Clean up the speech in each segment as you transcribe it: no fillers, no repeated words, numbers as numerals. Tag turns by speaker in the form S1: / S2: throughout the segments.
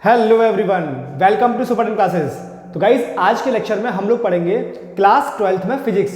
S1: Hello everyone, welcome to super classes. तो guys आज के लेक्चर में हम लोग पढ़ेंगे क्लास 12th में फिजिक्स।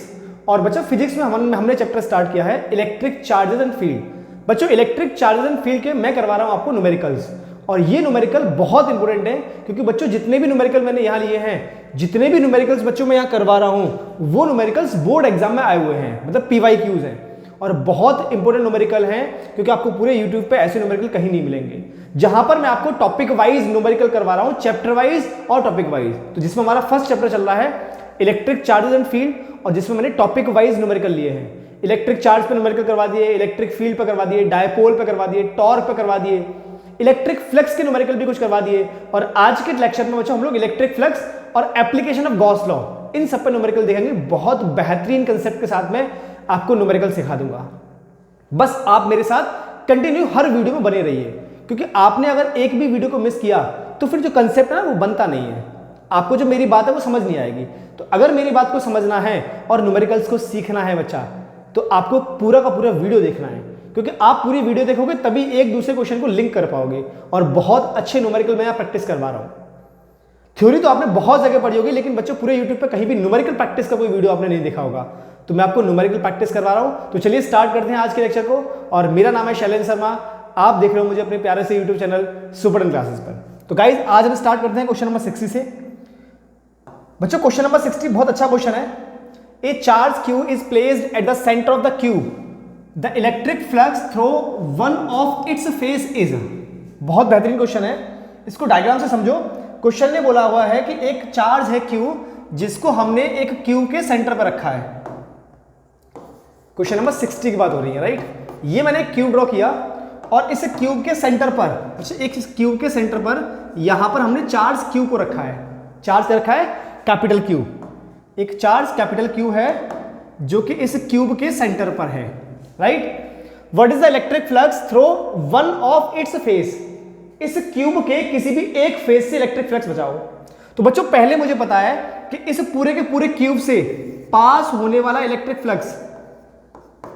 S1: और बच्चों फिजिक्स में हमने चैप्टर स्टार्ट किया है इलेक्ट्रिक चार्जेस एंड फील्ड। बच्चों इलेक्ट्रिक चार्जेस एंड फील्ड के मैं करवा रहा हूं आपको न्यूमेरिकल्स, और ये न्यूमेरिकल बहुत इंपॉर्टेंट है क्योंकि बच्चों जितने भी न्यूमेरिकल मैंने यहाँ लिए हैं, जितने भी न्यूमेरिकल्स बच्चों मैं यहाँ करवा रहा हूँ वो न्यूमेरिकल्स बोर्ड एग्जाम में आए हुए हैं, मतलब PYQs हैं और बहुत इंपॉर्टेंट न्यूमेरिकल हैं क्योंकि आपको पूरे यूट्यूब पे ऐसे न्यूमेरिकल कहीं नहीं मिलेंगे जहां पर मैं आपको टॉपिक वाइज न्यूमेरिकल करवा रहा हूं, चैप्टर वाइज और टॉपिक वाइज। तो जिसमें हमारा फर्स्ट चैप्टर चल रहा है इलेक्ट्रिक चार्जेस एंड फील्ड, और जिसमें मैंने टॉपिक वाइज न्यूमेरिकल लिए हैं। इलेक्ट्रिक चार्ज पे न्यूमेरिकल करवा दिए, इलेक्ट्रिक फील्ड पे करवा दिए, डायपोल पे करवा दिए, टॉर्क पे करवा दिए, इलेक्ट्रिक फ्लक्स के न्यूमेरिकल भी कुछ करवा दिए। और आज के लेक्चर में बच्चों हम लोग इलेक्ट्रिक फ्लक्स और एप्लीकेशन ऑफ गॉस लॉ, इन सब पे न्यूमेरिकल देखेंगे। बहुत बेहतरीन कंसेप्ट के साथ में आपको न्यूमेरिकल सिखा दूंगा। बस आप मेरे साथ कंटिन्यू हर वीडियो में बने रहिए, क्योंकि आपने अगर एक भी वीडियो को मिस किया तो फिर जो कंसेप्ट है ना वो बनता नहीं है, आपको जो मेरी बात है वो समझ नहीं आएगी। तो अगर मेरी बात को समझना है और न्यूमेरिकल्स को सीखना है बच्चा, तो आपको पूरा का पूरा वीडियो देखना है, क्योंकि आप पूरी वीडियो देखोगे तभी एक दूसरे क्वेश्चन को लिंक कर पाओगे। और बहुत अच्छे न्यूमेरिकल मैं यहाँ प्रैक्टिस करवा रहा हूँ। थ्योरी तो आपने बहुत जगह पढ़ी होगी, लेकिन बच्चों पूरे यूट्यूब पर कहीं भी न्यूमेरिकल प्रैक्टिस का कोई वीडियो आपने नहीं देखा होगा। तो मैं आपको न्यूमेरिकल प्रैक्टिस करवा रहा हूं। तो चलिए स्टार्ट करते हैं आज के लेक्चर को। और मेरा नाम है शैलेंद्र शर्मा, आप देख रहे हो मुझे अपने प्यारे से यूट्यूब चैनल सुपर क्लासेस पर। तो गाइज आज हम स्टार्ट करते हैं क्वेश्चन नंबर 60 से। बच्चों क्वेश्चन नंबर 60 बहुत अच्छा क्वेश्चन है। ए charge Q is placed at the centre of the cube, the electric flux through one of its face is. बहुत बेहतरीन क्वेश्चन है, इसको डायग्राम से समझो। क्वेश्चन ने बोला हुआ है कि एक चार्ज है क्यू, जिसको हमने एक क्यूब के सेंटर पर रखा है। क्वेश्चन नंबर 60 की बात हो रही है, राइट। ये मैंने क्यूब ड्रॉ किया और इस क्यूब के सेंटर पर, अच्छा एक क्यूब के सेंटर पर यहां पर हमने चार्ज क्यू को रखा है। चार्ज रखा है कैपिटल क्यू, एक चार्ज कैपिटल क्यू है जो कि इस क्यूब के सेंटर पर है, right. What is the electric flux through one of its face. इस क्यूब के किसी भी एक फेस से इलेक्ट्रिक फ्लक्स बचाओ। तो बच्चों पहले मुझे पता है कि इस पूरे के पूरे क्यूब से पास होने वाला इलेक्ट्रिक फ्लक्स,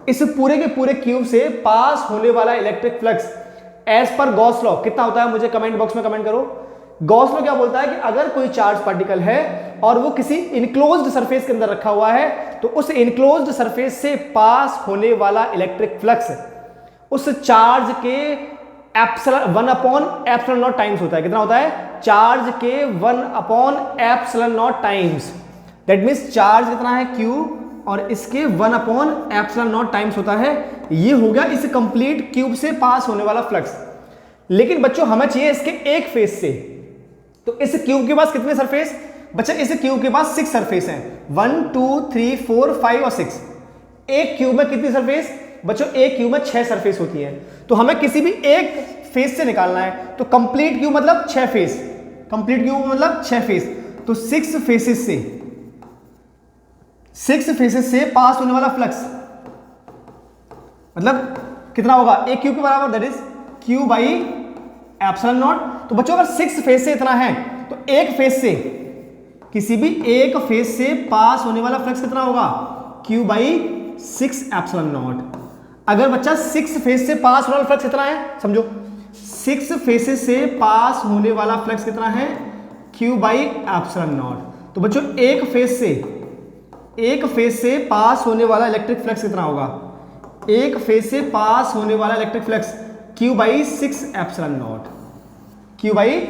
S1: इस पूरे के पूरे क्यूब से पास होने वाला इलेक्ट्रिक फ्लक्स एज पर गॉस लॉ कितना होता है, मुझे कमेंट बॉक्स में कमेंट करो। गॉस लॉ क्या बोलता है कि अगर कोई चार्ज पार्टिकल है और वो किसी इनक्लोज्ड सरफेस के अंदर रखा हुआ है, तो उस इनक्लोज्ड सरफेस से पास होने वाला इलेक्ट्रिक फ्लक्स उस चार्ज के एप्सिलॉन 1/एप्सिलॉन0 टाइम्स होता है। कितना होता है? चार्ज के 1/एप्सिलॉन0 टाइम्स। दैट मीन्स चार्ज कितना है Q, और इसके 1/एप्सिलॉन0 टाइम्स होता है। ये हो गया इस कंप्लीट क्यूब से पास होने वाला फ्लक्स। लेकिन बच्चों हमें चाहिए इसके एक फेस से। तो इस क्यूब के पास कितने सरफेस? बच्चा इस क्यूब के पास 6 सरफेस हैं, 1 2 3 4 5 और 6। एक क्यूब में कितनी सरफेस? बच्चों एक क्यूब में 6 सरफेस होती है। तो हमें किसी भी एक फेस से निकालना है। तो कंप्लीट क्यूब मतलब 6 फेस, कंप्लीट क्यूब मतलब 6 फेस। तो 6 फेसेस से पास होने वाला फ्लक्स मतलब कितना होगा? एक क्यूब के बराबर, that is Q by epsilon not. तो बच्चों अगर 6 फेस से इतना है, तो एक फेस से, किसी भी एक फेस से पास होने वाला फ्लक्स कितना होगा? Q by 6 epsilon not. अगर बच्चा 6 फेस से पास होने वाला फ्लक्स कितना है, समझो 6 फेसेस से पास होने वाला फ्लक्स कितना है? Q by epsilon not. तो बच्चों एक फेस से पास होने वाला इलेक्ट्रिक फ्लक्स कितना होगा? एक फेस से पास होने वाला electric flux Q by 6 epsilon not, Q by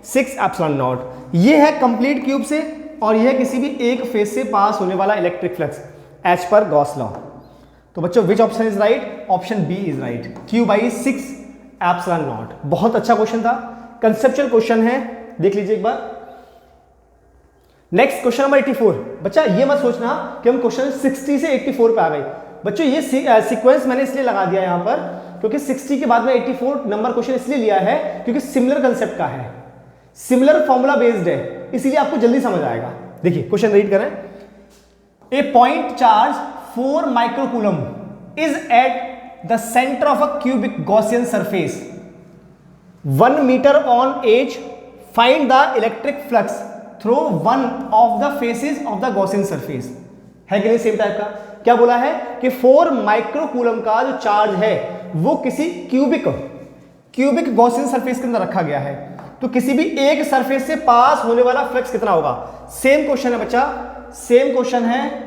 S1: 6 epsilon naught. ये है कंप्लीट क्यूब से, और यह है किसी भी एक फेस से पास होने वाला इलेक्ट्रिक फ्लक्स एज पर गॉस लॉ। तो बच्चों which option is right? Option B is right, Q by 6 epsilon naught. बहुत अच्छा क्वेश्चन था, कंसेप्चुअल क्वेश्चन है, देख लीजिए एक बार। Next question number 84। बच्चा ये मत सोचना कि हम क्वेश्चन 60 से 84 पे आ गए। बच्चों ये सीक्वेंस मैंने इसलिए लगा दिया यहां पर क्योंकि 60 के बाद में 84 नंबर क्वेश्चन इसलिए लिया है क्योंकि सिमिलर कंसेप्ट का है, सिमिलर फॉर्मूला बेस्ड है, इसीलिए आपको जल्दी समझ आएगा। देखिए क्वेश्चन रीड करें। A point charge 4 microcoulomb is at the centre of a cubic Gaussian surface 1 metre on edge, find the electric flux through one of the faces of the Gaussian surface. है कि नहीं same type का? क्या बोला है कि 4 microcoulomb का जो चार्ज है वो किसी क्यूबिक गॉसियन सरफेस के अंदर रखा गया है। तो किसी भी एक सरफेस से पास होने वाला फ्लक्स कितना होगा। सेम क्वेश्चन है बच्चा, सेम क्वेश्चन है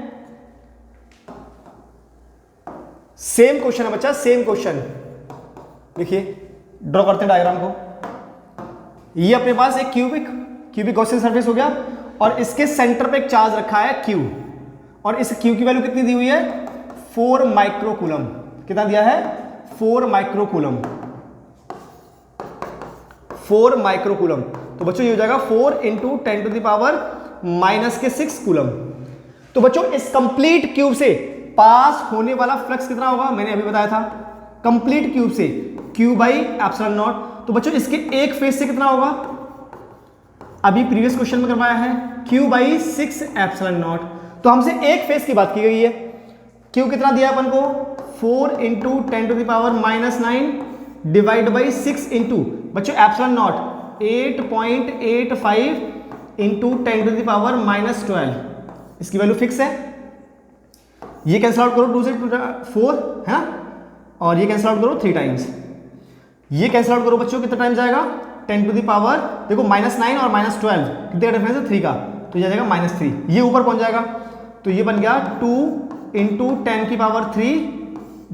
S1: बच्चा, सेम क्वेश्चन। देखिए ड्रॉ करते हैं डायग्राम को। ये अपने पास एक क्यूबिक गॉसियन सरफेस हो गया और इसके सेंटर पे एक चार्ज रखा है Q, और इस Q की वैल्यू कितनी दी हुई है 4 माइक्रोकूलम। कितना दिया है 4 माइक्रोकूलम, 4 माइक्रोकूलम। तो बच्चों ये हो जाएगा 4 into 10 to the power -6 coulomb. तो बच्चों इस कंप्लीट क्यूब से पास होने वाला फ्लक्स कितना होगा, मैंने अभी बताया था, कंप्लीट क्यूब से Q बाई एप्सिलॉन नॉट। तो बच्चों इसके एक फेज से कितना होगा, अभी प्रीवियस क्वेश्चन में करवाया है Q बाई 6 एप्सिलॉन नॉट। तो हमसे एक फेज की बात की गई है। Q कितना दिया अपन को 4 into 10 to the power -9 divide by 6 into बच्चों epsilon naught 8.85 into 10 to the power -12। इसकी वैल्यू फिक्स है। ये कैंसिल आउट करो 2 से 4 है ना, और ये कैंसिल आउट करो 3 टाइम्स। ये कैंसिल आउट करो बच्चों कितना टाइम जाएगा 10 टू द पावर, देखो -9 और -12 कितने का डिफरेंस है 3 का, तो ये जाएगा -3। ये ऊपर पहुंच जाएगा, तो ये बन गया 2 इंटू 10 की पावर 3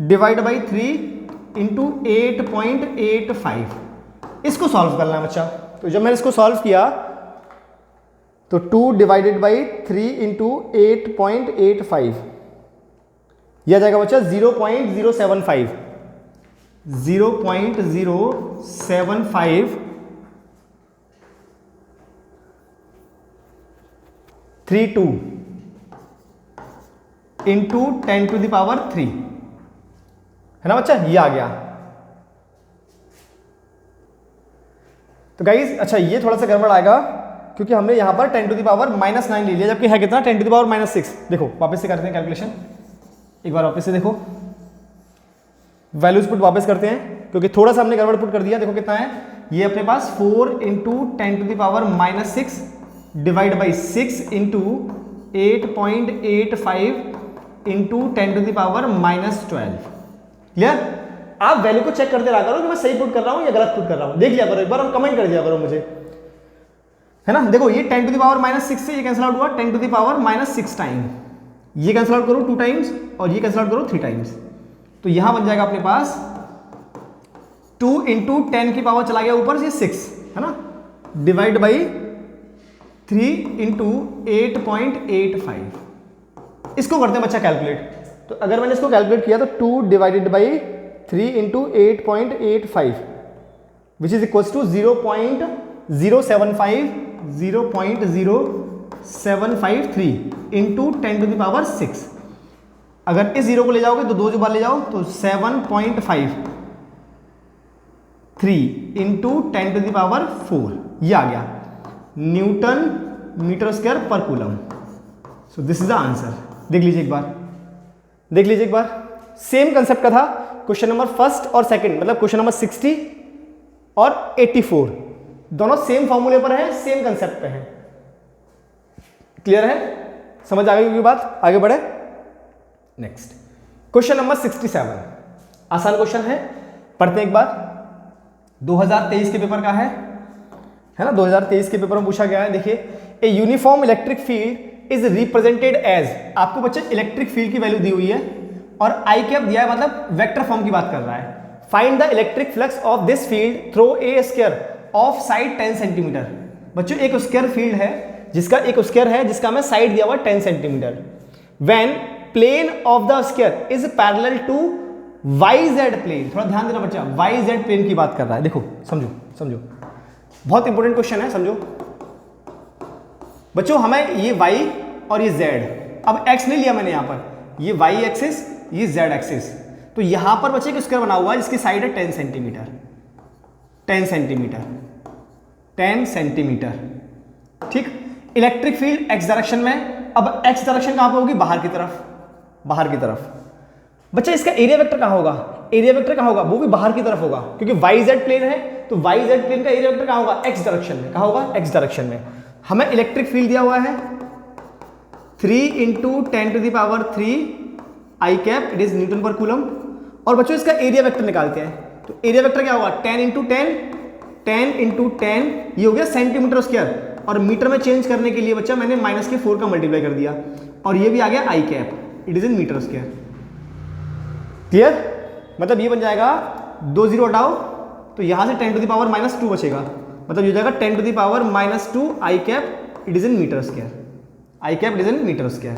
S1: डिवाइड बाई 3 इंटू 8.85। इसको सॉल्व करना है बच्चा। तो जब मैंने इसको सॉल्व किया तो 2 डिवाइडेड बाई 3 इंटू 8.85 यह जाएगा बच्चा 0.075 32 इंटू 10 टू द पावर 3 है ना बच्चा, ये आ गया। तो गाइस अच्छा ये थोड़ा सा गड़बड़ आएगा क्योंकि हमने यहां पर 10 टू द पावर -9 ले लिया, जबकि है कितना 10 टू द पावर -6। देखो वापस से करते हैं कैलकुलेशन, एक बार वापस से देखो वैल्यूज पुट वापस करते हैं क्योंकि थोड़ा सा हमने गड़बड़ पुट कर दिया। देखो कितना है ये अपने पास 4 into 10 to the power -6 divide by 6 into 8.85 into 10 to the power -12। Clear. आप वैल्यू को चेक करते रहा करो कि मैं सही पुट कर रहा हूं या गलत पुट कर रहा हूं, देख लिया करो एक बार और कमेंट कर दिया करो मुझे, है ना। देखो ये 10 टू द पावर -6 से ये कैंसिल आउट हुआ 10 टू द पावर -6 टाइम, ये कैंसिल आउट करो 2 टाइम्स और ये कैंसिल आउट करो 3 टाइम्स। तो यहां बन जाएगा अपने पास 2 इंटू 10 की पावर चला गया ऊपर से 6 है ना, डिवाइड बाई 3 इंटू 8.85। इसको करते हैं बच्चा कैलकुलेट। तो अगर मैंने इसको कैलकुलेट किया तो 2 divided by 3 into 8.85 which is equals to 0.073 into 10 to the power 6। अगर इस जीरो को ले जाओगे तो 2 बार ले जाओ तो 7.53 इंटू 10 टू द पावर 4 ये आ गया न्यूटन मीटर स्क्वायर पर coulomb. So this is the answer. देख लीजिए एक बार, सेम कंसेप्ट का था क्वेश्चन नंबर फर्स्ट और सेकंड, मतलब क्वेश्चन नंबर 60 और 84 दोनों सेम फॉर्मूले पर है, सेम कंसेप्ट पे है। क्लियर है, समझ आ गई की बात, आगे बढ़े। नेक्स्ट क्वेश्चन नंबर 67 आसान क्वेश्चन है, पढ़ते हैं एक बार। 2023 के पेपर का है ना, 2023 के पेपर में पूछा गया है। देखिए a uniform electric field is represented as, आपको बच्चे इलेक्ट्रिक फील्ड की वैल्यू दी हुई है और आई कैप दिया है, मतलब वेक्टर फॉर्म की बात कर रहा है। Find the electric flux of this field through a square of side 10 centimetre. बच्चों एक स्क्वायर फील्ड है जिसका एक स्क्वायर है जिसका हमें साइड दिया हुआ 10 सेंटीमीटर। When plane of the square is parallel to YZ plane, थोड़ा ध्यान देना बच्चा, YZ प्लेन की बात कर रहा है। देखो समझो बहुत इंपॉर्टेंट क्वेश्चन है, समझो बच्चों। हमें ये Y और ये Z, अब X नहीं लिया मैंने यहां पर, ये Y एक्सिस ये Z एक्सिस, तो यहां पर बच्चे एक स्क्वायर बना हुआ है जिसकी साइड है 10 सेंटीमीटर, 10 सेंटीमीटर। ठीक, इलेक्ट्रिक फील्ड x डायरेक्शन में, अब x डायरेक्शन कहां पे होगी, बाहर की तरफ। बच्चा इसका एरिया वेक्टर कहां होगा, वो भी बाहर की तरफ होगा क्योंकि YZ प्लेन है, तो YZ प्लेन का एरिया वेक्टर कहां होगा, x डायरेक्शन में। कहां होगा, x डायरेक्शन में। हमें इलेक्ट्रिक फील्ड दिया हुआ है 3 into 10 to the power 3 i cap, it is newton per coulomb. और बच्चों इसका एरिया वेक्टर निकालते हैं, तो एरिया वेक्टर क्या होगा 10 इंटू 10 10 इंटू 10, ये हो गया सेंटीमीटर स्क्वायर, और मीटर में चेंज करने के लिए बच्चा मैंने माइनस के 4 का मल्टीप्लाई कर दिया, और ये भी आ गया I cap, it is in metre square. Clear? मतलब ये बन जाएगा 2 0 हटाओ तो यहां से 10 टू द पावर माइनस 2 बचेगा, मतलब ये हो जाएगा 10 to the power minus 2 i cap, it is in metre square. I cap it is in metre square.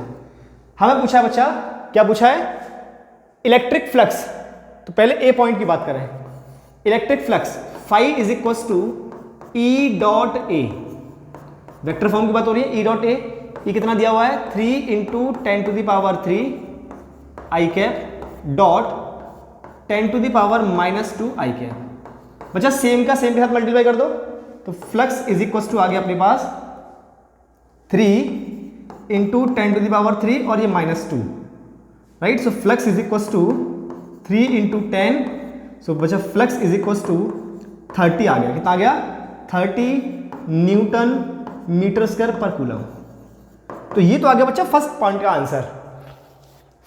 S1: हमें पूछा है बच्चा, क्या पूछा है? Electric flux. तो पहले ए पॉइंट की बात करें। Electric flux phi is equal to E dot A, vector form की बात हो रही है। ई डॉट ए, ये कितना दिया हुआ है? 3 into 10 to the power 3 i cap dot 10 to the power minus 2 i cap. बच्चा सेम का सेम के साथ मल्टीप्लाई कर दो, तो फ्लक्स इज इक्वल टू आ गया अपने पास 3 इंटू 10 टू द पावर 3 और ये minus 2, right. So flux is equal to 3 into 10, so बच्चा फ्लक्स इज इक्वल टू 30 आ गया। कितना आ गया? 30 न्यूटन मीटर स्क्वायर पर कूलम। तो ये तो आ गया बच्चा फर्स्ट पॉइंट का आंसर,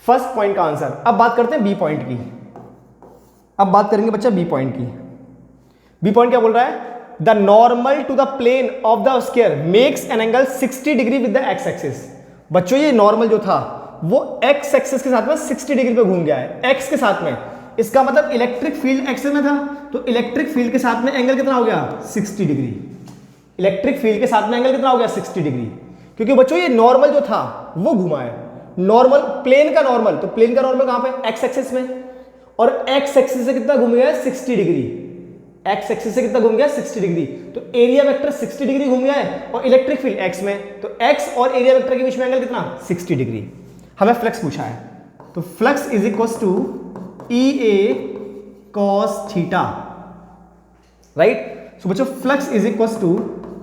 S1: फर्स्ट पॉइंट का आंसर। अब बात करते हैं बी पॉइंट की। अब बात करेंगे बच्चा बी पॉइंट की। बी पॉइंट क्या बोल रहा है? The normal to the plane of the square makes an angle 60 degree with the x axis. बच्चों ये नॉर्मल जो था वो एक्स एक्सिस के साथ में 60 डिग्री पे घूम गया है, एक्स के साथ में। इसका मतलब इलेक्ट्रिक फील्ड एक्सिस में था, तो इलेक्ट्रिक फील्ड के साथ में एंगल कितना हो गया? 60 डिग्री। इलेक्ट्रिक फील्ड के साथ में एंगल कितना हो गया? 60 डिग्री, क्योंकि बच्चों ये नॉर्मल जो था वो घुमा है। नॉर्मल, प्लेन का नॉर्मल, तो प्लेन का नॉर्मल कहां पे? एक्स एक्सिस में, और एक्स एक्सिस से कितना घूम गया है? 60 डिग्री। एक्स एक्सिस से कितना घूम गया? 60 डिग्री। तो एरिया वेक्टर 60 डिग्री घूम गया है, और इलेक्ट्रिक फील्ड एक्स में, तो एक्स और एरिया वेक्टर के बीच में एंगल कितना? 60 डिग्री। हमें फ्लक्स पूछा है, तो flux is equal to E A cos theta, right. So बच्चों flux is equal to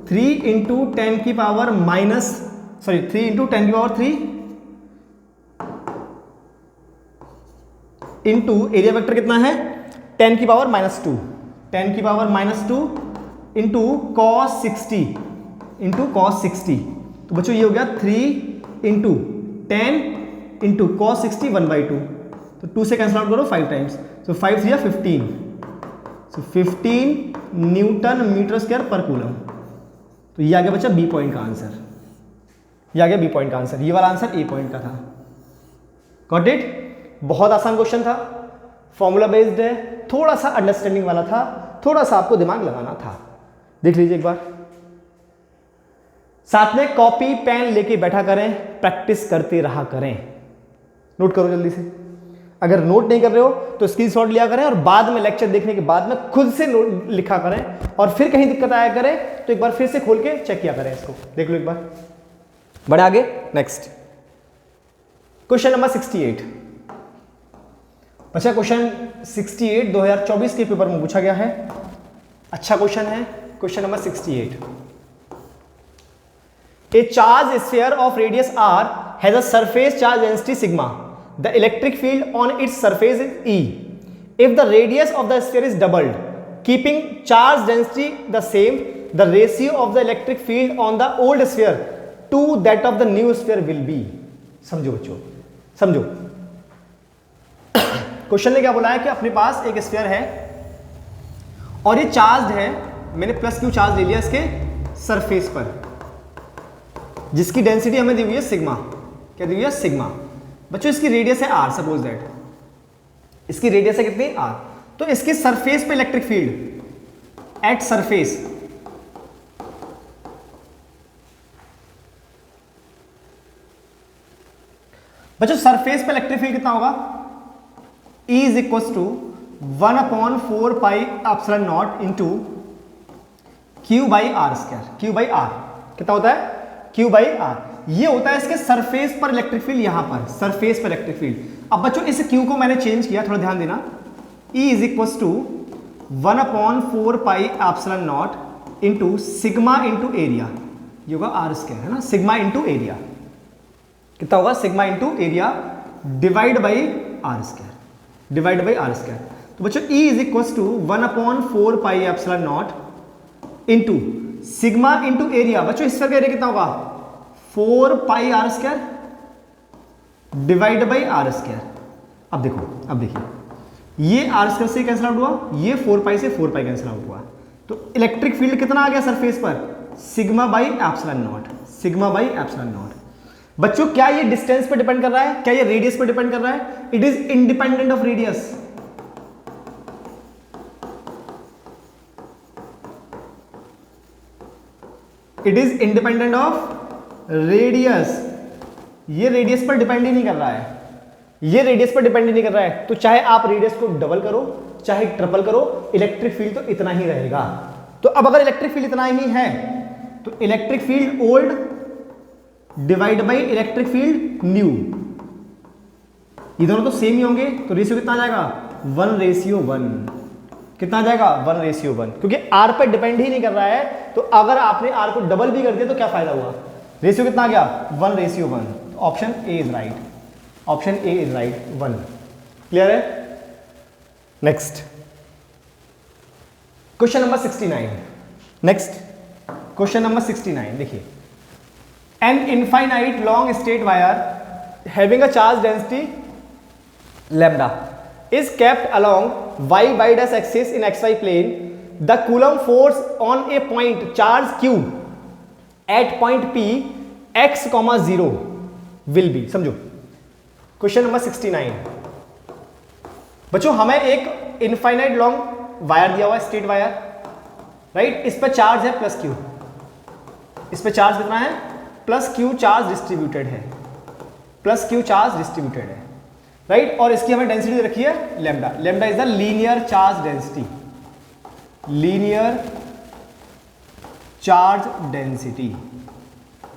S1: 3 into 10 की पावर माइनस, सॉरी 3 इंटू 10 की पावर 3 इंटू एरिया वेक्टर कितना है? 10 की पावर माइनस 2, 10 की power minus 2 into cos 60, into cos 60। तो बच्चों ये हो गया 3 इंटू 10 इंटू कॉस 60 1/2, तो 2 से कैंसिल आउट करो 5 टाइम्स, सो 5 3 15, सो 15 न्यूटन मीटर स्क्वायर पर कूलम। तो ये आ गया बच्चा बी पॉइंट का आंसर, ये आ गया बी पॉइंट का आंसर। ये वाला आंसर ए पॉइंट का था। Got it? बहुत आसान क्वेश्चन था, फॉर्मूला बेस्ड है, थोड़ा सा अंडरस्टैंडिंग वाला था, थोड़ा सा आपको दिमाग लगाना था। देख लीजिए एक बार, साथ में कॉपी पेन लेके बैठा करें, प्रैक्टिस करते रहा करें। नोट करो जल्दी से, अगर नोट नहीं कर रहे हो तो स्क्रीनशॉट लिया करें, और बाद में लेक्चर देखने के बाद में खुद से नोट लिखा करें, और फिर कहीं दिक्कत आया करे तो एक बार फिर से खोल के चेक किया करें इसको। देख लो एक बार, बढ़े आगे। Next question number 68। अच्छा क्वेश्चन 68 2024 के पेपर में पूछा गया है, अच्छा क्वेश्चन है। Question number 68, A charge sphere of radius r has a surface charge density sigma. The electric field on its surface is E. If the radius of the sphere is doubled, keeping charge density the same, the ratio of the electric field on the old sphere to that of the new sphere will be. समझो बच्चों, समझो। Question ने क्या बोला है कि अपने पास एक स्फीयर है और ये चार्ज है, मैंने प्लस क्यू चार्ज ले लिया इसके सरफेस पर, जिसकी डेंसिटी हमें दी हुई है सिग्मा। क्या दी हुई है? सिग्मा। बच्चों इसकी रेडियस है r, सपोज दैट इसकी रेडियस है कितनी? r। तो इसके सरफेस पे इलेक्ट्रिक फील्ड एट सरफेस, बच्चों सरफेस पे इलेक्ट्रिक फील्ड कितना होगा? E is equal to 1/4 pi epsilon naught into Q by are square. Q by r कितना होता है? Q by r. ये होता है इसके सरफेस पर इलेक्ट्रिक फील्ड, यहां पर सरफेस पर इलेक्ट्रिक फील्ड। अब बच्चों इस Q को मैंने चेंज किया, थोड़ा ध्यान देना। E is equal to 1/4 pi epsilon naught into sigma into area, ये होगा आर स्क्वायर, है ना, सिग्मा इंटू एरिया। कितना होगा? Sigma into area divide by are square, divide by are square. तो बच्चों E is equal to 1/4 pi epsilon naught into sigma into area. बच्चों इसका एरिया कितना होगा? 4 pi R square divide by are square. अब देखो, अब देखिए, ये आर स्क्वायर से कैंसिल आउट हुआ, ये 4 पाई से 4 पाई कैंसिल आउट हुआ, तो इलेक्ट्रिक फील्ड कितना आ गया सरफेस पर, sigma by epsilon not, sigma by epsilon not. बच्चों क्या ये डिस्टेंस पे डिपेंड कर रहा है, क्या ये रेडियस पे डिपेंड कर रहा है? It is independent of radius. It is independent of radius. ये रेडियस पर डिपेंड ही नहीं कर रहा है, ये रेडियस पर डिपेंड ही नहीं कर रहा है। तो चाहे आप रेडियस को डबल करो चाहे ट्रिपल करो, इलेक्ट्रिक फील्ड तो इतना ही रहेगा। तो अब अगर इलेक्ट्रिक फील्ड इतना ही है तो electric field old divide by electric field new, ये दोनों तो सेम ही होंगे, तो रेशियो कितना आ जाएगा 1:1। कितना आ जाएगा 1:1, क्योंकि आर पर डिपेंड ही नहीं कर रहा है। तो अगर आपने आर को डबल भी कर दिया तो क्या फायदा हुआ, रेशियो कितना आ गया 1:1। Option A is right, option A is right 1। Clear है? Next question number 69। Next question number 69 देखिए, an infinite long straight wire having a charge density lambda is kept along y y dash axis in xy plane. The coulomb force on a point charge q at point p x, 0 will be। समझो question number 69। बच्चों हमें एक infinite long wire दिया हुआ है, straight wire, right. इस पर charge है प्लस क्यू, इस पर चार्ज कितना है प्लस क्यू, चार्ज डिस्ट्रीब्यूटेड है, प्लस क्यू चार्ज डिस्ट्रीब्यूटेड है, राइट। और इसकी हमें डेंसिटी रखी है lambda. Lambda is the linear charge density, linear charge density,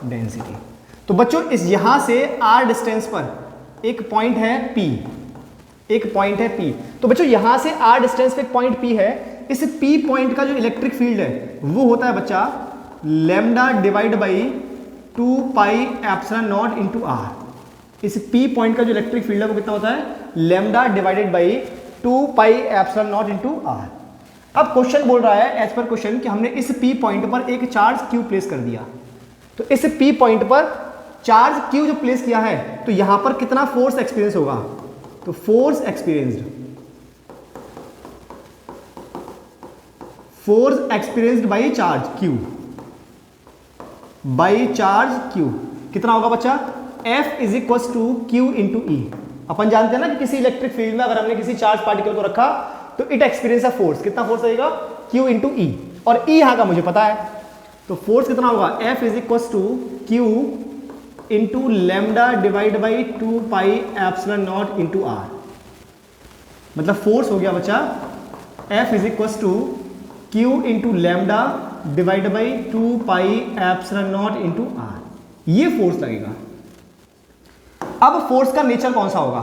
S1: density. तो बच्चों इस यहां से r डिस्टेंस पर एक पॉइंट है P, एक पॉइंट है P। तो बच्चों यहां से r डिस्टेंस पे एक पॉइंट P है, इस P पॉइंट का जो इलेक्ट्रिक फील्ड है वो होता है बच्चा lambda divide by 2 pi epsilon naught into r। इस P पॉइंट का जो इलेक्ट्रिक फील्ड है वो कितना होता है lambda divided by 2 pi epsilon naught into r। अब क्वेश्चन बोल रहा है एज पर क्वेश्चन कि हमने इस P पॉइंट पर एक चार्ज Q प्लेस कर दिया। तो इस P पॉइंट पर चार्ज Q जो प्लेस किया है तो यहां पर कितना फोर्स एक्सपीरियंस होगा, तो force experienced, force experienced by charge Q, by charge Q कितना होगा बच्चा F is equal to Q into E. अपन जानते हैं ना कि किसी इलेक्ट्रिक फील्ड में अगर हमने किसी चार्ज पार्टिकल को रखा तो इट एक्सपीरियंस अ फोर्स, कितना फोर्स रहेगा Q इंटू ई, और ई यहां का मुझे पता है। तो फोर्स कितना होगा F is equal to Q into lambda divide by 2 pi epsilon naught into r। मतलब फोर्स हो गया बच्चा F is equal to Q into lambda divide by 2 pi epsilon naught into r, ये फोर्स लगेगा। अब force का nature कौन सा होगा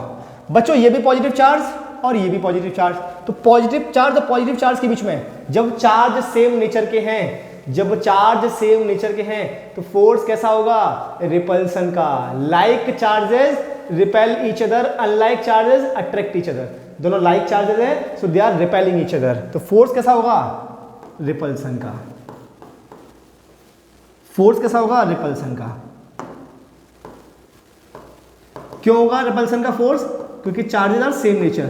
S1: बच्चों, ये भी पॉजिटिव चार्ज और ये भी पॉजिटिव चार्ज। तो पॉजिटिव चार्ज और पॉजिटिव चार्ज के बीच में जब चार्ज सेम नेचर के हैं, जब चार्ज सेम नेचर के हैं तो फोर्स कैसा होगा रिपल्सन का। Like charges repel each other, unlike charges attract each other. दोनों लाइक चार्जेस है so they are repelling each other. तो फोर्स कैसा होगा रिपल्सन का, फोर्स कैसा होगा रिपल्सन का। क्यों होगा रिपल्सन का फोर्स, क्योंकि charges are same nature,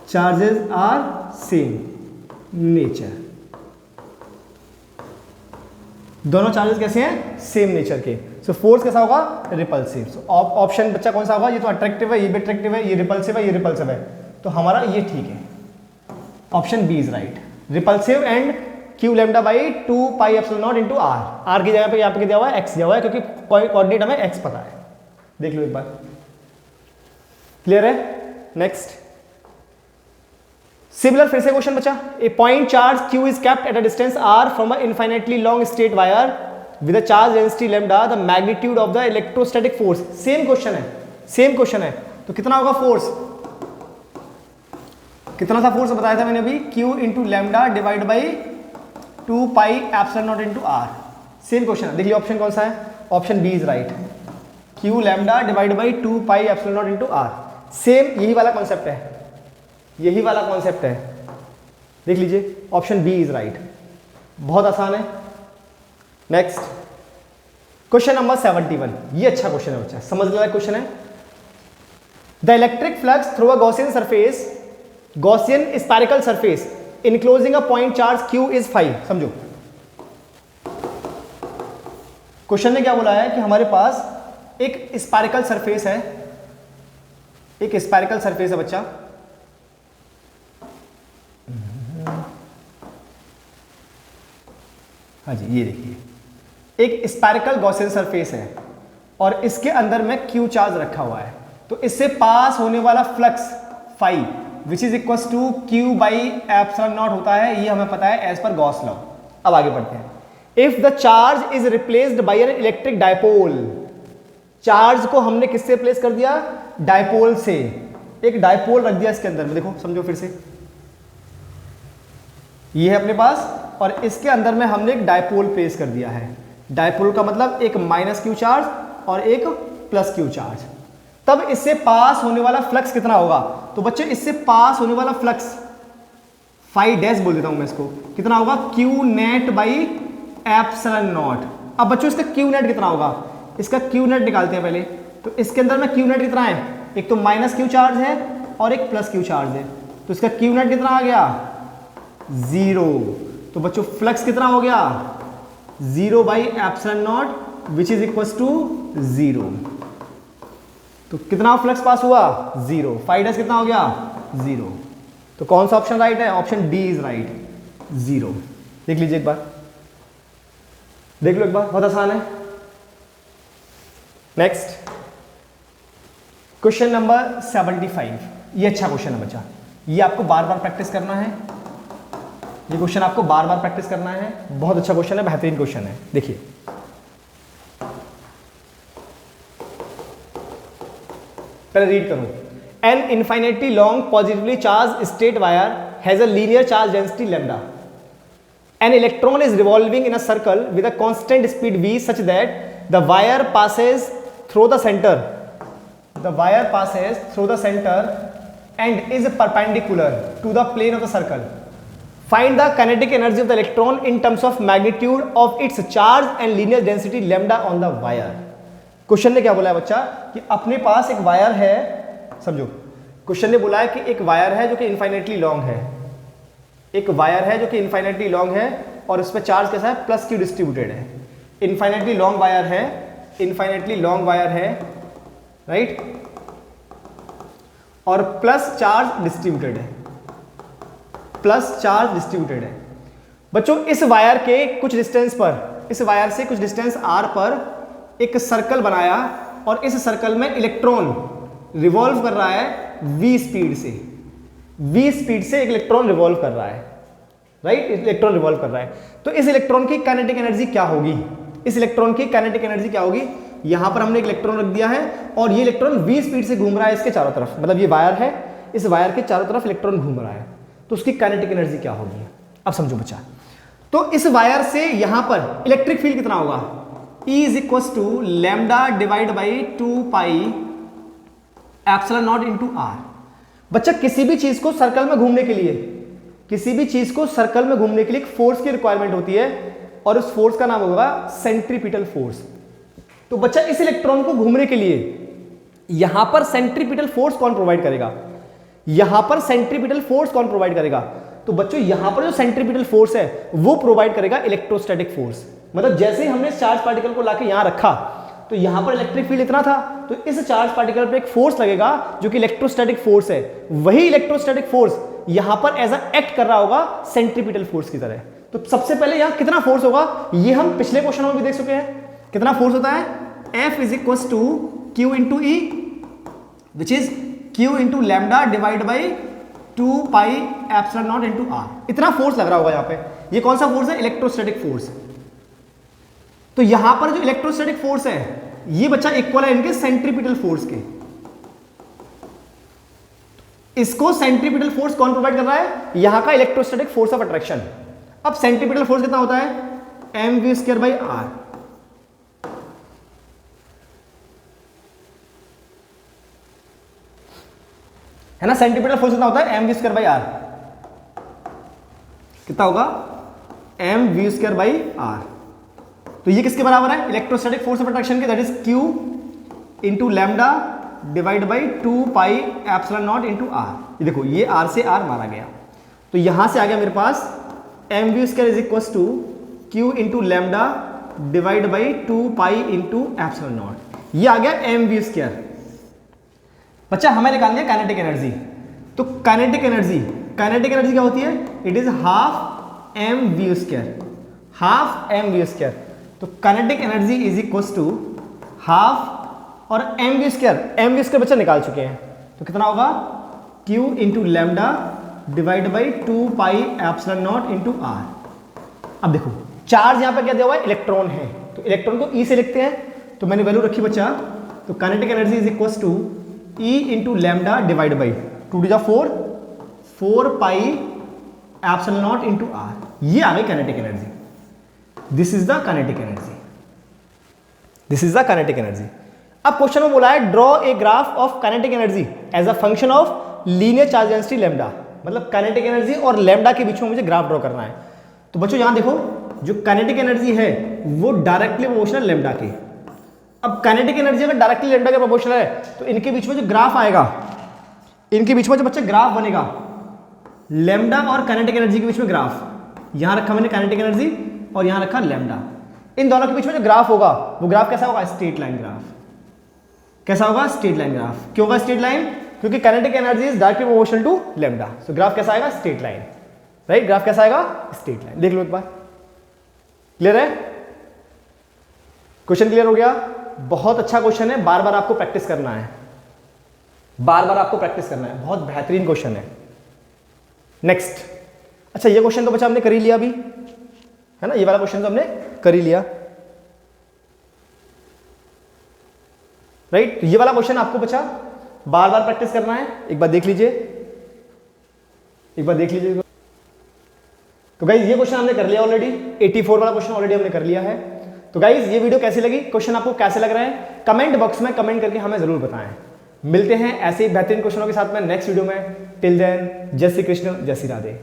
S1: charges are same nature, दोनों चार्जेस कैसे हैं सेम नेचर के। सो फोर्स कैसा होगा रिपल्सिव। सो ऑप्शन बच्चा कौन सा होगा, ये तो अट्रैक्टिव है, ये भी अट्रैक्टिव है, ये रिपल्सिव है, ये रिपल्सिव है, तो हमारा ये ठीक है, option B is right. Repulsive and Q lambda by 2 pi epsilon naught into r। r की जगह पे यहाँ पे दिया हुआ है x दिया हुआ है, क्योंकि कोऑर्डिनेट हमें x पता है। देख लो एक बार, क्लियर है। नेक्स्ट सिमिलर फिर से क्वेश्चन बचा, a point charge Q is kept at a distance r from a infinitely long straight wire with a charge density lambda, the magnitude of the electrostatic force. Same question है, same question है, तो कितना होगा force, कितना था force बताया था मैंने अभी, Q into lambda divide by 2 pi epsilon naught into r। Same question, देखिए ऑप्शन कौन सा है, option B is right, Q lambda divide by 2 pi epsilon naught into r। Same यही वाला कॉन्सेप्ट है, यही वाला कॉन्सेप्ट है, देख लीजिए ऑप्शन बी इज राइट, बहुत आसान है। नेक्स्ट क्वेश्चन नंबर 71, ये अच्छा क्वेश्चन है बच्चा, समझ लेना क्वेश्चन है। The electric flux through a Gaussian surface, Gaussian spherical surface enclosing a point charge q is 5। समझो क्वेश्चन ने क्या बोला है कि हमारे पास एक स्पायरिकल सरफेस है, एक स्पायरिकल सरफेस है बच्चा, हाँ जी ये देखिए एक स्पायरिकल गॉसियन सरफेस है और इसके अंदर में q चार्ज रखा हुआ है। तो इससे पास होने वाला flux phi which is equal to q by epsilon naught होता है, ये हमें पता है एज पर गॉस लॉ। अब आगे बढ़ते हैं। If the charge is replaced by an electric dipole, charge को हमने किससे रिप्लेस कर दिया? डायपोल से। एक डायपोल रख दिया इसके अंदर में, देखो समझो फिर से, ये है अपने पास और इसके अंदर में हमने एक डायपोल प्लेस कर दिया है। डायपोल का मतलब एक माइनस क्यू चार्ज और एक प्लस क्यू चार्ज। तब इससे पास होने वाला फ्लक्स कितना होगा? तो बच्चे इससे पास होने वाला फ्लक्स फाई डैश बोल देता हूं मैं इसको, कितना होगा? Q net by epsilon not. अब बच्चों इसका क्यू नेट कितना होगा? इसका क्यू नेट निकालते हैं पहले। तो इसके अंदर में क्यू नेट कितना है? एक तो माइनस क्यू चार्ज है और एक प्लस क्यू चार्ज है। तो इसका क्यू नेट कितना आ गया? 0। तो बच्चों फ्लक्स कितना हो गया? 0 by epsilon naught which is equal to 0। तो कितना फ्लक्स पास हुआ? 0। फाई डैश कितना हो गया? 0। तो कौन सा ऑप्शन राइट है? Option D is right, 0। देख लीजिए एक बार, देख लो एक बार, बहुत आसान है। Next question number 75। ये अच्छा क्वेश्चन है बच्चा, ये आपको बार बार प्रैक्टिस करना है, ये क्वेश्चन आपको बार बार प्रैक्टिस करना है। बहुत अच्छा क्वेश्चन है, बेहतरीन क्वेश्चन है। देखिए पहले रीड करो। An infinitely long positively charge straight wire has a linear charge density lambda. An electron is revolving in a circle with a constant speed v such that the wire passes through the center. The wire passes through the center and is perpendicular to the plane of the circle. Find the kinetic energy of the electron in terms of magnitude of its charge and linear density lambda on the wire. Question ने क्या बोला है बच्चा कि अपने पास एक wire है, समझो क्वेश्चन ने बोला है कि एक वायर है जो कि इनफाइनाइटली लॉन्ग है, एक वायर है जो कि इनफाइनाइटली लॉन्ग है और उस पर चार्ज कैसा है? प्लस क्यू डिस्ट्रीब्यूटेड है। इनफाइनाइटली लॉन्ग वायर है, इनफाइनाइटली लॉन्ग वायर है, राइट, और प्लस चार्ज डिस्ट्रीब्यूटेड है, प्लस चार्ज डिस्ट्रीब्यूटेड है। बच्चों इस वायर के कुछ डिस्टेंस पर, इस वायर से कुछ डिस्टेंस r पर एक सर्कल बनाया और इस सर्कल में इलेक्ट्रॉन रिवॉल्व कर रहा है v स्पीड से। v स्पीड से एक इलेक्ट्रॉन रिवॉल्व कर रहा है, राइट, इलेक्ट्रॉन रिवॉल्व कर रहा है। तो इस इलेक्ट्रॉन की काइनेटिक एनर्जी क्या होगी? इस इलेक्ट्रॉन की काइनेटिक एनर्जी क्या होगी? यहां पर हमने एक इलेक्ट्रॉन रख दिया है और ये इलेक्ट्रॉन v स्पीड से घूम रहा है इसके चारों तरफ, मतलब ये वायर है, इस वायर के चारों तरफ इलेक्ट्रॉन घूम रहा है, तो उसकी काइनेटिक एनर्जी क्या होगी? अब समझो बच्चा। तो इस वायर से यहां पर इलेक्ट्रिक फील्ड कितना होगा? E is equal to lambda divide by 2 pi epsilon naught into r। बच्चा किसी भी चीज को सर्कल में घूमने के लिए, किसी भी चीज को सर्कल में घूमने के लिए एक फोर्स की रिक्वायरमेंट होती है और उस फोर्स का नाम होगा सेंट्रीपिटल फोर्स। तो बच्चा इस इलेक्ट्रॉन को घूमने के लिए यहां पर सेंट्रीपिटल फोर्स कौन प्रोवाइड करेगा? यहां पर सेंट्रीपिटल फोर्स कौन प्रोवाइड करेगा? तो बच्चों यहां पर जो सेंट्रीपिटल फोर्स है वो प्रोवाइड करेगा इलेक्ट्रोस्टैटिक फोर्स। मतलब जैसे ही हमने चार्ज पार्टिकल को लाके यहां रखा तो यहां पर इलेक्ट्रिक फील्ड इतना था, तो इस चार्ज पार्टिकल पे एक फोर्स लगेगा जो कि इलेक्ट्रोस्टैटिक फोर्स है। वही इलेक्ट्रोस्टैटिक फोर्स यहां पर एज अ एक्ट कर रहा होगा सेंट्रीपिटल फोर्स की तरह। तो सबसे पहले यहां कितना फोर्स होगा ये हम पिछले क्वेश्चन में भी देख चुके हैं। कितना फोर्स होता है? F is equal to Q into E which is Q into lambda divide by 2 pi epsilon naught into r। इतना फोर्स लग रहा होगा यहाँ पे। ये कौन सा फोर्स है? Electrostatic force. तो यहां पर जो इलेक्ट्रोस्टैटिक फोर्स है ये बच्चा इक्वल है इनके सेंट्रीपिटल फोर्स के। इसको सेंट्रीपिटल फोर्स कौन प्रोवाइड कर रहा है? यहां का इलेक्ट्रोस्टैटिक फोर्स ऑफ अट्रैक्शन। अब सेंट्रीपिटल फोर्स कितना होता है? mv square by r। है ना, सेंट्रीपिटल फोर्स कितना होता है? mv square by r। कितना होगा? mv square by r। तो ये किसके बराबर है? इलेक्ट्रोस्टैटिक फोर्स ऑफ अट्रैक्शन के, that is Q into lambda divide by 2 pi epsilon naught into r। ये देखो ये r से r मारा गया। तो यहां से आ गया मेरे पास M V square is equal to Q into lambda divide by 2 pi into epsilon naught. ये आ गया एम वी स्क्वायर। बच्चा हमें निकालनी है काइनेटिक एनर्जी। तो काइनेटिक एनर्जी क्या होती है? It is half M V square, half M V square. तो kinetic energy is equal to half और एम वी स्क्वायर बच्चा निकाल चुके हैं, तो कितना होगा? Q into lambda divide by 2 pi epsilon naught into R. अब देखो चार्ज यहां पर क्या दिया हुआ है? इलेक्ट्रॉन है, तो इलेक्ट्रॉन को ई से लिखते हैं, तो मैंने वैल्यू रखी बच्चा। तो kinetic energy is equal to E into lambda divide by 2 to 4 pi epsilon naught into r. ये आ गई kinetic energy. This is the kinetic energy, this is the kinetic energy. अब क्वेश्चन में बोला है draw a graph of kinetic energy as a function of linear charge density lambda. मतलब kinetic energy और lambda के बीच में मुझे ग्राफ ड्रॉ करना है। तो बच्चों यहां देखो, जो काइनेटिक एनर्जी है वो डायरेक्टली प्रोपोर्शनल लैम्डा के। अब काइनेटिक एनर्जी अगर डायरेक्टली लैम्डा के प्रोपोर्शनल है तो इनके बीच में जो ग्राफ आएगा, इनके बीच में जो बच्चे ग्राफ बनेगा, लैम्डा और काइनेटिक एनर्जी के बीच में ग्राफ, यहां रखा मैंने काइनेटिक एनर्जी और यहां रखा लैम्डा। इन दोनों के बीच में जो ग्राफ होगा वो ग्राफ कैसा होगा? Straight line graph. कैसा होगा? Straight line graph. क्यों होगा स्ट्रेट लाइन? क्योंकि kinetic energy is directly proportional to lambda. So graph कैसा आएगा? Straight line, right? ग्राफ कैसा आएगा? Straight line. देख लो एक बार, क्लियर है? क्वेश्चन क्लियर हो गया? बहुत अच्छा क्वेश्चन है, बार बार आपको प्रैक्टिस करना है, बार बार आपको प्रैक्टिस करना है, बहुत बेहतरीन क्वेश्चन है। नेक्स्ट, अच्छा ये क्वेश्चन तो बच्चा हमने कर ही लिया अभी, है ना? ये वाला क्वेश्चन तो हमने कर ही लिया, राइट? ये वाला क्वेश्चन आपको बच्चा बार बार प्रैक्टिस करना है। एक बार देख लीजिए, एक बार देख लीजिए। तो गाइज ये क्वेश्चन हमने कर लिया ऑलरेडी, 84 वाला क्वेश्चन ऑलरेडी हमने कर लिया है। तो गाइज ये वीडियो कैसी लगी, क्वेश्चन आपको कैसे लग रहा है, कमेंट बॉक्स में कमेंट करके हमें जरूर बताएं। मिलते हैं ऐसे ही बेहतरीन क्वेश्चनों के साथ में नेक्स्ट वीडियो में। टिल देन, जय श्री कृष्ण, जय श्री राधे।